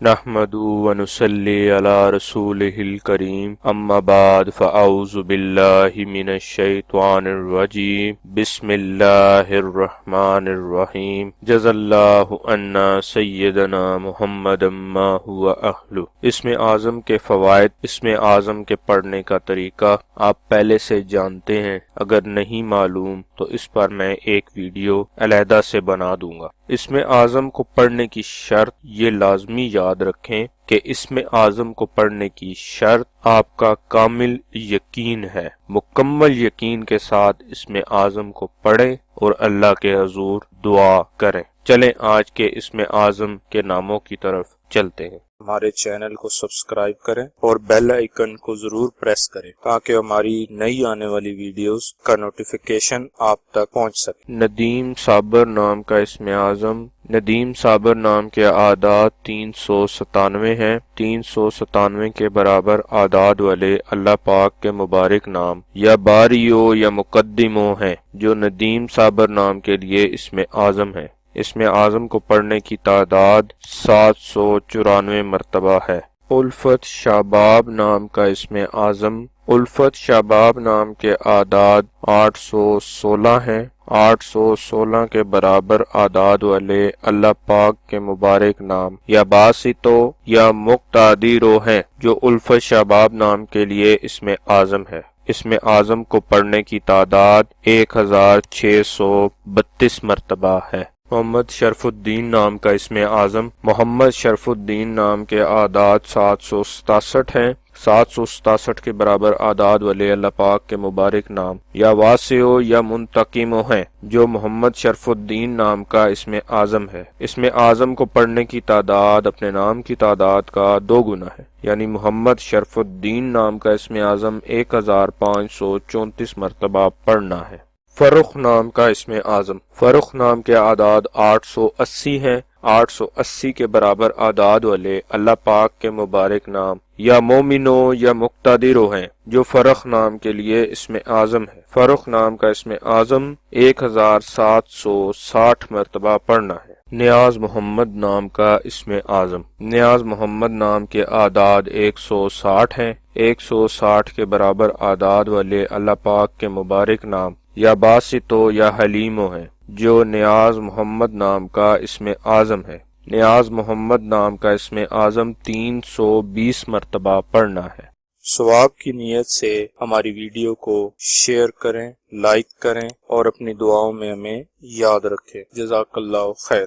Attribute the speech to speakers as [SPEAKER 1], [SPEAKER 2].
[SPEAKER 1] نحمدہ ونصلی علی رسولہ الکریم اما بعد فاعوذ باللہ من الشیطان الرجیم بسم اللہ الرحمن الرحیم جزا اللہ عنا سیدنا محمد ما هو اہلہ۔ اسم اعظم کے فوائد۔ اسم اعظم کے پڑھنے کا طریقہ آپ پہلے سے جانتے ہیں، اگر نہیں معلوم تو اس پر میں ایک ویڈیو علیحدہ سے بنا دوں گا۔ اسم اعظم کو پڑھنے کی شرط، یہ لازمی یاد رکھیں کہ اسم اعظم کو پڑھنے کی شرط آپ کا کامل یقین ہے۔ مکمل یقین کے ساتھ اسم اعظم کو پڑھیں اور اللہ کے حضور دعا کریں۔ چلیں آج کے اسم اعظم کے ناموں کی طرف چلتے ہیں۔ ہمارے چینل کو سبسکرائب کریں اور بیل آئیکن کو ضرور پریس کریں تاکہ ہماری نئی آنے والی ویڈیوز کا نوٹیفیکیشن آپ تک پہنچ سکے۔ ندیم صابر نام کا اسم اعظم۔ ندیم صابر نام کے اعداد 397 ہیں۔ 397 کے برابر اعداد والے اللہ پاک کے مبارک نام یا باریو یا مقدمو ہیں جو ندیم صابر نام کے لیے اسم اعظم ہیں۔ اسم اعظم کو پڑھنے کی تعداد 794 مرتبہ ہے۔ الفت شاباب نام کا اسم اعظم۔ الفت شاباب نام کے اعداد 816 ہیں۔ 816 کے برابر اعداد والے اللہ پاک کے مبارک نام یا باسطو یا مقتدرو ہیں جو الفت شاباب نام کے لیے اسم اعظم ہے۔ اسم اعظم کو پڑھنے کی تعداد 1632 مرتبہ ہے۔ محمد شرف الدین نام کا اسم اعظم۔ محمد شرف الدین نام کے اعداد 767 ہیں۔ 767 کے برابر اعداد والے اللہ پاک کے مبارک نام یا واسعو یا منتقمو ہیں جو محمد شرف الدین نام کا اسم اعظم ہے۔ اسم اعظم کو پڑھنے کی تعداد اپنے نام کی تعداد کا 2 گنا ہے، یعنی محمد شرف الدین نام کا اسم اعظم 1534 مرتبہ پڑھنا ہے۔ فرخ نام کا اسم اعظم۔ فرخ نام کے اعداد 880 ہیں۔ 880 کے برابر اعداد والے اللہ پاک کے مبارک نام یا مومنو یا مقتدرو ہیں جو فرخ نام کے لیے اسم اعظم ہے۔ فرخ نام کا اسم اعظم 1760 مرتبہ پڑھنا ہے۔ نیاز محمد نام کا اسم اعظم۔ نیاز محمد نام کے اعداد 160 ہیں۔ 160 کے برابر اعداد والے اللہ پاک کے مبارک نام یا باسطو یا حلیمو ہیں جو نیاز محمد نام کا اسم اعظم ہے۔ نیاز محمد نام کا اسم اعظم 320 مرتبہ پڑھنا ہے۔ ثواب کی نیت سے ہماری ویڈیو کو شیئر کریں، لائک کریں اور اپنی دعاؤں میں ہمیں یاد رکھیں۔ جزاک اللہ خیر۔